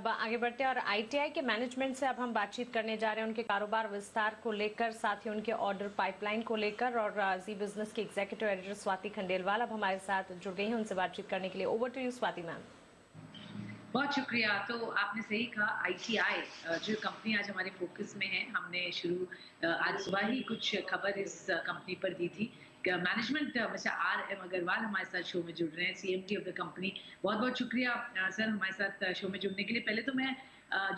अब आगे बढ़ते हैं और आईटीआई के मैनेजमेंट से अब हम बातचीत करने जा रहे हैं उनके कारोबार विस्तार को लेकर, साथ ही उनके ऑर्डर पाइपलाइन को लेकर। और जी बिजनेस की एग्जीक्यूटिव एडिटर स्वाति खंडेलवाल अब हमारे साथ जुड़ गई हैं उनसे बातचीत करने के लिए। Over to you Swati ma'am. बहुत शुक्रिया। तो आपने सही कहा, आईटीआई जो कंपनी आज हमारे फोकस में है, हमने आज सुबह ही कुछ खबर इस कंपनी पर दी थी। Management mister R M Agarwal हमारे साथ शो में जुड़ रहे हैं, सीएमडी ऑफ द कंपनी। बहुत बहुत शुक्रिया सर हमारे साथ शो में जुड़ने के लिए। पहले तो मैं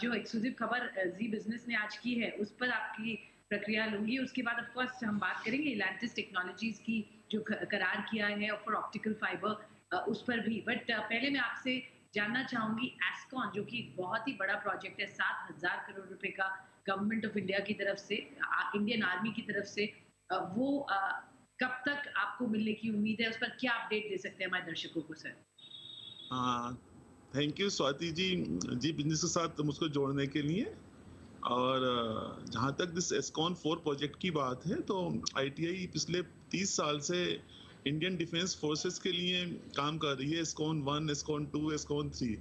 जो एक्सक्लूसिव खबर जी बिजनेस ने आज की है उस पर आपकी प्रक्रिया लूंगी। उसके बाद ऑफ कोर्स हम बात करेंगे इलांटिस टेक्नोलॉजीज की जो करार किया है फॉर ऑप्टिकल फाइबर, उस पर भी। बट पहले मैं आपसे जानना चाहूंगी, एस्कॉन जो कि बहुत ही बड़ा प्रोजेक्ट है, 7,000 करोड़ रुपए का गवर्नमेंट ऑफ इंडिया की तरफ से, इंडियन आर्मी की तरफ से, वो कब तक आपको मिलने की उम्मीद है? उस पर क्या अपडेट दे सकते हैं हमारे दर्शकों को sir? Thank you Swati ji, Zee business के साथ मुझको जोड़ने के लिए। और जहाँ तक दिस एस्कॉन 4 प्रोजेक्ट की बात है, तो आईटीआई पिछले 30 साल से इंडियन डिफेंस फोर्सेस के लिए काम कर रही है। एस्कॉन 1, एस्कॉन 2, एस्कॉन 3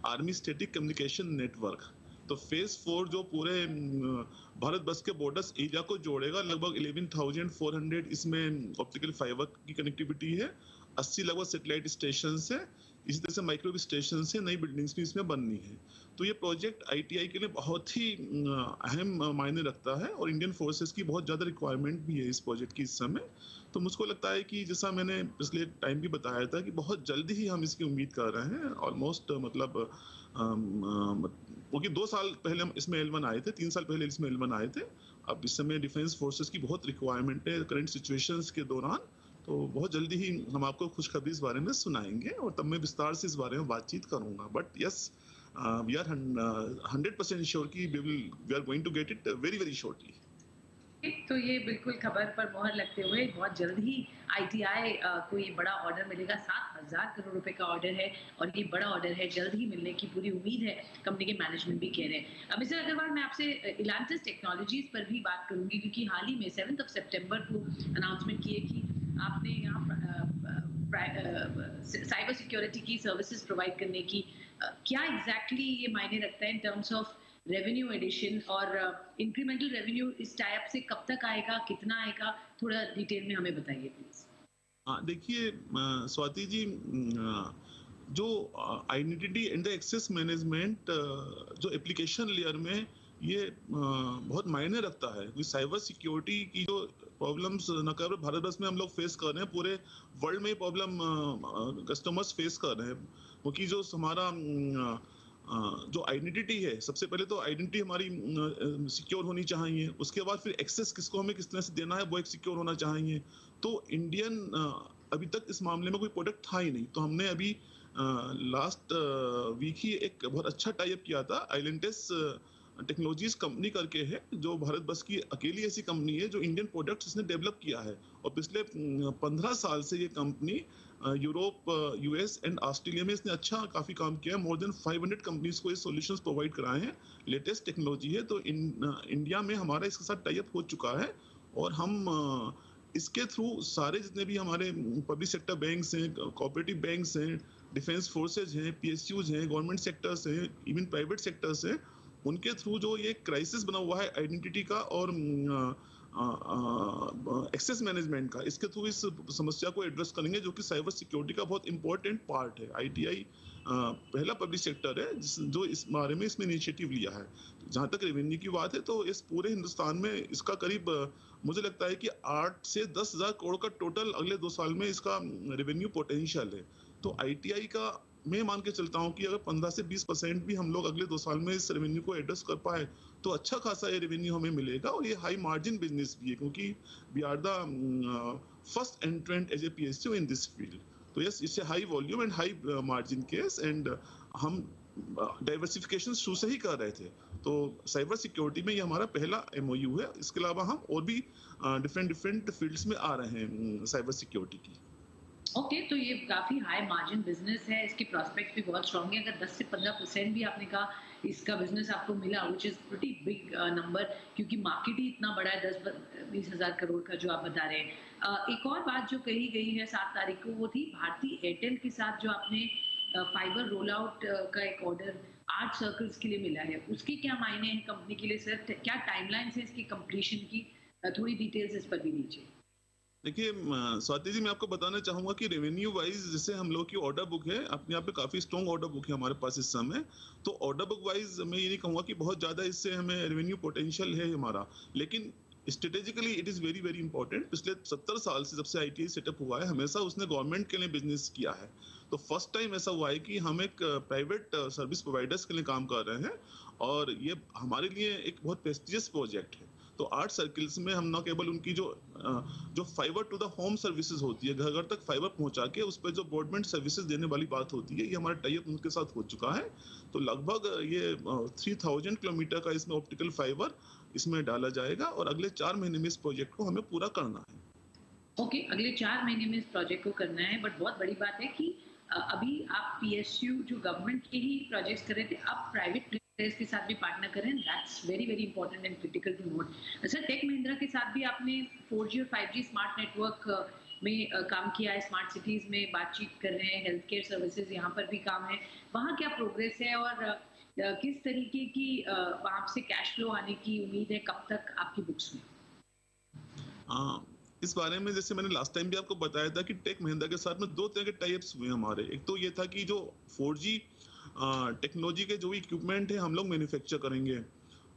आर्मी स्टैटिक कम्युनिकेशन नेटवर्क। तो फेज 4 जो पूरे भारत बस के बॉर्डर्स एरिया को जोड़ेगा, लगभग 11,400 इसमें ऑप्टिकल फाइबर की कनेक्टिविटी है, 80 लगभग सैटेलाइट स्टेशन है, इसी तरह से माइक्रोवेव स्टेशन से नई बिल्डिंग्स भी इसमें बननी है। तो ये प्रोजेक्ट आईटीआई के लिए बहुत ही अहम मायने रखता है और इंडियन फोर्सेस की बहुत ज़्यादा रिक्वायरमेंट भी है इस प्रोजेक्ट की इस समय। तो मुझको लगता है कि जैसा मैंने पिछले टाइम भी बताया था कि बहुत जल्दी ही हम इसकी उम्मीद कर रहे हैं। ऑलमोस्ट मतलब क्योंकि 2 साल पहले हम इसमें L1 आए थे, 3 साल पहले इसमें L1 आए थे। अब इस समय डिफेंस फोर्सेस की बहुत रिक्वायरमेंट है करंट सिचुएशंस के दौरान। तो बहुत जल्दी ही हम आपको खुशखबरी इस बारे में सुनाएंगे और तब मैं विस्तार से इस बारे में बातचीत करूंगा। But yes, we are 100% sure कि we are going to get it very very shortly. तो ये बिल्कुल खबर पर मोहर लगते हुए बहुत जल्द ही आईटीआई को ये बड़ा ऑर्डर मिलेगा। 7,000 करोड़ रुपए का ऑर्डर है और ये बड़ा ऑर्डर है, जल्द ही मिलने की पूरी उम्मीद है, कंपनी के मैनेजमेंट भी कह रहे हैं। मिस्टर अग्रवाल, मैं आपसे इलांटिस टेक्नोलॉजीज पर भी बात करूंगी, क्योंकि हाल ही में 7 सितंबर को अनाउंसमेंट की है कि आपने यहाँ साइबर सिक्योरिटी की सर्विसेज प्रोवाइड करने की, क्या एग्जैक्टली ये मायने रखता है in terms of revenue addition और इंक्रीमेंटल रेवेन्यू इस टाइप से कब तक आएगा, कितना आएगा, थोड़ा डिटेल में हमें बताइए प्लीज। देखिए स्वाति जी, जो identity and the access management जो एप्लीकेशन लेयर में ये बहुत मायने रखता है। साइबर सिक्योरिटी की जो प्रॉब्लम्स न केवल भारत वर्ष में हम लोग फेस कर रहे हैं, पूरे वर्ल्ड में प्रॉब्लम कस्टमर्स फेस कर रहे हैं। क्योंकि जो हमारा जो आइडेंटिटी है, सबसे पहले तो आइडेंटिटी हमारी सिक्योर होनी चाहिए, उसके बाद फिर एक्सेस किसको हमें किस तरह से देना है वो एक सिक्योर होना चाहिए। तो इंडियन अभी तक इस मामले में कोई प्रोडक्ट था ही नहीं। तो हमने अभी लास्ट वीक ही एक बहुत अच्छा टाइप किया था, आइलेंटिस टेक्नोलॉजीज कंपनी करके है, जो भारत बस की अकेली ऐसी कंपनी है जो इंडियन प्रोडक्ट्स इसने डेवलप किया है। और पिछले 15 साल से ये company Europe, US and Australia में इसने अच्छा काफी काम किया है। मोर देन 500 कंपनीज को ये सॉल्यूशंस प्रोवाइड कराए हैं, लेटेस्ट टेक्नोलॉजी है। तो इंडिया में हमारा इसके साथ टाई अप हो चुका है और हम इसके थ्रू सारे जितने भी हमारे पब्लिक सेक्टर बैंक्स हैं, कोऑपरेटिव बैंक्स हैं, डिफेंस फोर्सेज हैं, पीएसयूज हैं, गवर्नमेंट सेक्टर्स हैं, इवन प्राइवेट सेक्टर्स हैं, उनके थ्रू जो ये क्राइसिस बना हुआ है आइडेंटिटी का और एक्सेस मैनेजमेंट का, इसके थ्रू इस समस्या को एड्रेस करेंगे, जो कि साइबर सिक्योरिटी का बहुत इंपॉर्टेंट पार्ट है। आईटीआई पहला पब्लिक सेक्टर है जो इस बारे में इसमें इनिशिएटिव लिया है। जहां तक रेवेन्यू की बात है, तो इस पूरे हिंदुस्तान में इसका करीब मुझे लगता है कि 8 से 10,000 करोड़ का टोटल अगले 2 साल में इसका रेवेन्यू पोटेंशियल है। तो आईटीआई का मैं मान के चलता हूं कि अगर 15 से 20% भी हम लोग अगले 2 साल में इस रेवेन्यू को एड्रेस कर पाए तो अच्छा खासा ये रेवेन्यू हमें मिलेगा। और ये हाई मार्जिन बिजनेस भी है, क्योंकि we are the first entrant as a PSU in this field. तो यस, इससे high volume and high margin case, and हम डाइवर्सिफिकेशन शुरू से ही कर रहे थे। तो साइबर सिक्योरिटी में ये हमारा पहला एमओयू है। इसके अलावा हम और भी डिफरेंट फील्ड्स में आ रहे हैं साइबर सिक्योरिटी की। ओके, तो ये काफी हाई मार्जिन बिजनेस है, इसके प्रोस्पेक्ट भी बहुत स्ट्रॉन्ग है। अगर 10 से 15% भी आपने कहा इसका बिजनेस आपको मिला, which is pretty big number, क्योंकि मार्केट ही इतना बड़ा है 10-20 हजार करोड़ का जो आप बता रहे हैं। एक और बात जो कही गई है 7 तारीख को, वो थी भारतीय एयरटेल के साथ जो आपने फाइबर रोल आउट का एक ऑर्डर 8 सर्कल्स के लिए मिला है, उसके क्या मायने हैं कंपनी के लिए सर? क्या टाइमलाइन है इसकी कंप्लीशन की? थोड़ी डिटेल्स इस पर भी दीजिए। देखिए स्वाति जी, मैं आपको बताना चाहूंगा कि रेवेन्यू वाइज जैसे हम लोग की ऑर्डर बुक है अपने आप पे काफी स्ट्रॉन्ग ऑर्डर बुक है हमारे पास इस समय। तो ऑर्डर बुक वाइज मैं ये नहीं कहूंगा कि बहुत ज्यादा इससे हमें रेवेन्यू पोटेंशियल है हमारा, लेकिन strategically it is very very important. पिछले 70 साल से जब से आईटीआई सेटअप हुआ है हमेशा उसने गवर्नमेंट के लिए बिजनेस किया है। तो फर्स्ट टाइम ऐसा हुआ है कि हम एक प्राइवेट सर्विस प्रोवाइडर्स के लिए काम कर रहे हैं, और ये हमारे लिए एक बहुत प्रेस्टिजियस प्रोजेक्ट है। तो 8 सर्किल्स में हम न केवल उनकी जो fibre to the home services होती है, घर घर तक फाइबर पहुंचा के उस पर जो ब्रॉडबैंड सर्विसेज देने वाली बात होती है, ये हमारा टाई अप उनके साथ हो चुका है। तो लगभग ये 3000 किलोमीटर का इसमें ऑप्टिकल फाइबर इसमें डाला जाएगा, और अगले 4 महीने में इस प्रोजेक्ट को हमें पूरा करना है। ओके, अगले 4 महीने में इस प्रोजेक्ट को करना है, बट बहुत बड़ी बात है कि अभी आप पीएसयू जो गवर्नमेंट के ही प्रोजेक्ट्स कर रहे थे, आप प्राइवेट प्लेयर्स के साथ भी पार्टनर करें। That's very very important and critical to note. Sir, Tech Mahindra के साथ भी आपने 4G और 5G स्मार्ट नेटवर्क में काम किया है, स्मार्ट सिटीज में बातचीत कर रहे हैं, हेल्थ केयर सर्विसेज यहाँ पर भी काम है। वहाँ क्या प्रोग्रेस है, और किस तरीके की वहाँ से कैश फ्लो आने की उम्मीद है, कब तक आपकी बुक्स में? इस बारे में जैसे मैंने लास्ट टाइम भी आपको बताया था कि टेक महिंद्रा के साथ में 2 तरह के टाई अप्स हुए हमारे। एक तो ये था कि जो 4G टेक्नोलॉजी के जो भी इक्विपमेंट है हम लोग मैन्युफैक्चर करेंगे,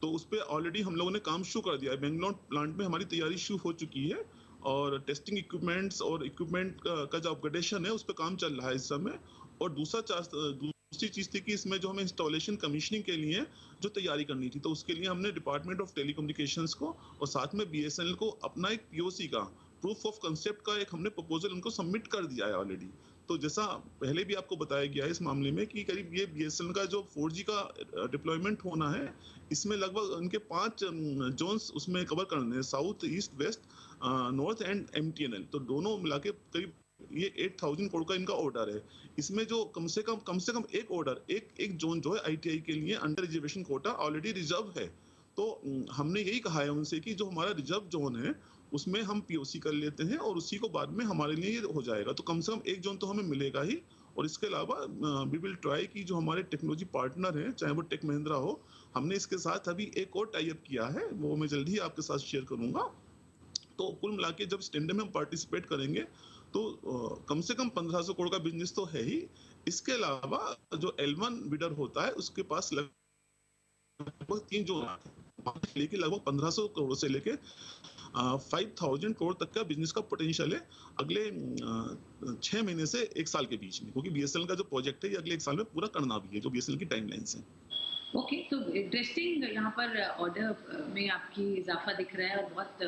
तो उस पर ऑलरेडी हम लोगों ने काम शुरू कर दिया है। बेंगलोर प्लांट में हमारी तैयारी शुरू हो चुकी है, और टेस्टिंग इक्विपमेंट्स और इक्विपमेंट का जो अपग्रेडेशन है उस पर काम चल रहा है इस समय। और दूसरी चीज थी कि इसमें जो हमें इंस्टॉलेशन कमीशनिंग के लिए जो तैयारी करनी थी, तो उसके लिए हमने डिपार्टमेंट ऑफ टेलीकम्युनिकेशंस को और साथ में बीएसएनएल को अपना एक पीओसी का प्रूफ ऑफ कंसेप्ट का एक हमने प्रपोजल उनको सबमिट कर दिया है ऑलरेडी। तो जैसा पहले भी आपको बताया गया है इस मामले में कि करीब ये बीएसएनएल का जो 4G का डिप्लॉयमेंट होना है, इसमें लगभग उनके 5 जोन्स उसमें कवर करने हैं, south, east, west, north and MTNL. तो दोनों मिला के करीब ये 8000 करोड़ का इनका ऑर्डर है। इसमें जो कम से कम एक ऑर्डर, एक जोन जो है आईटीआई के लिए under reservation quota already reserve है। तो हमने यही कहा है उनसे कि जो हमारा रिजर्व जोन है उसमें हम पीओसी कर लेते हैं, और उसी को बाद में हमारे लिए ये हो जाएगा। तो कम से कम एक जोन तो हमें मिलेगा ही। और इसके अलावा वी विल ट्राई कि जो हमारे टेक्नोलॉजी पार्टनर हैं, चाहे वो टेक महिंद्रा हो, हमने इसके साथ अभी एक और टाई अप किया है, वो मैं जल्दी ही आपके साथ शेयर करूंगा। तो कुल मिला के जब स्टैंडर्ड में हम पार्टिसिपेट करेंगे तो कम से कम 1500 करोड़ का बिजनेस तो है ही। इसके अलावा जो L1 बिडर होता है उसके पास लगभग 3 जोन आते हैं, लेके लगभग 1500 करोड़ से लेके 5000 करोड़ तक का बिजनेस का पोटेंशियल है अगले 6 महीने से 1 साल के बीच में, क्योंकि बीएसएनएल का जो प्रोजेक्ट है ये अगले 1 साल में पूरा करना भी है, जो बीएसएनएल की टाइमलाइंस है। ओके, तो इंटरेस्टिंग यहाँ पर ऑर्डर में आपकी इजाफा दिख रहा है, और बहुत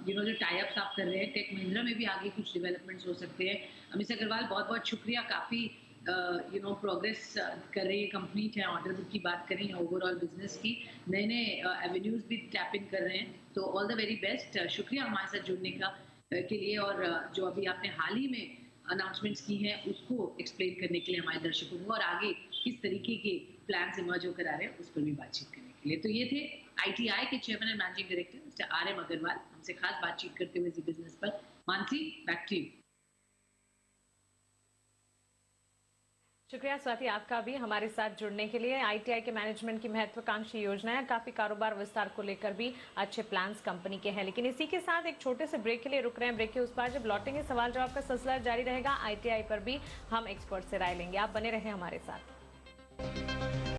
जो टाई अप्स आप कर रहे हैं, टेक महिंद्रा में भी आगे कुछ डेवलपमेंट्स हो सकते हैं। अमित अग्रवाल, बहुत बहुत शुक्रिया। काफ़ी प्रोग्रेस कर रही है कंपनी, चाहे ऑर्डर बुक की बात करें या ओवरऑल बिजनेस की, नए नए एवेन्यूज भी टैप इन कर रहे हैं। तो ऑल द वेरी बेस्ट, शुक्रिया हमारे साथ जुड़ने का के लिए, और जो अभी आपने हाल ही में अनाउंसमेंट्स की हैं उसको एक्सप्लेन करने के लिए हमारे दर्शकों को, और आगे किस तरीके के प्लान्स इमर्ज होकर आ रहे हैं उस पर भी बातचीत करने के लिए। तो ये थे आईटीआई के chairman and managing director mister RM Agarwal, हमसे खास बातचीत करते हुए जी बिजनेस पर। Mansi, back to you. शुक्रिया स्वाति आपका भी हमारे साथ जुड़ने के लिए। आईटीआई के मैनेजमेंट की महत्वाकांक्षी योजनाएं, काफी कारोबार विस्तार को लेकर भी अच्छे प्लान्स कंपनी के हैं। लेकिन इसी के साथ एक छोटे से ब्रेक के लिए रुक रहे हैं। ब्रेक के उस पार जब लौटेंगे सवाल जवाब का सिलसिला जारी रहेगा। आईटीआई पर भी हम एक्सपर्ट से राय लेंगे। आप बने रहें हमारे साथ।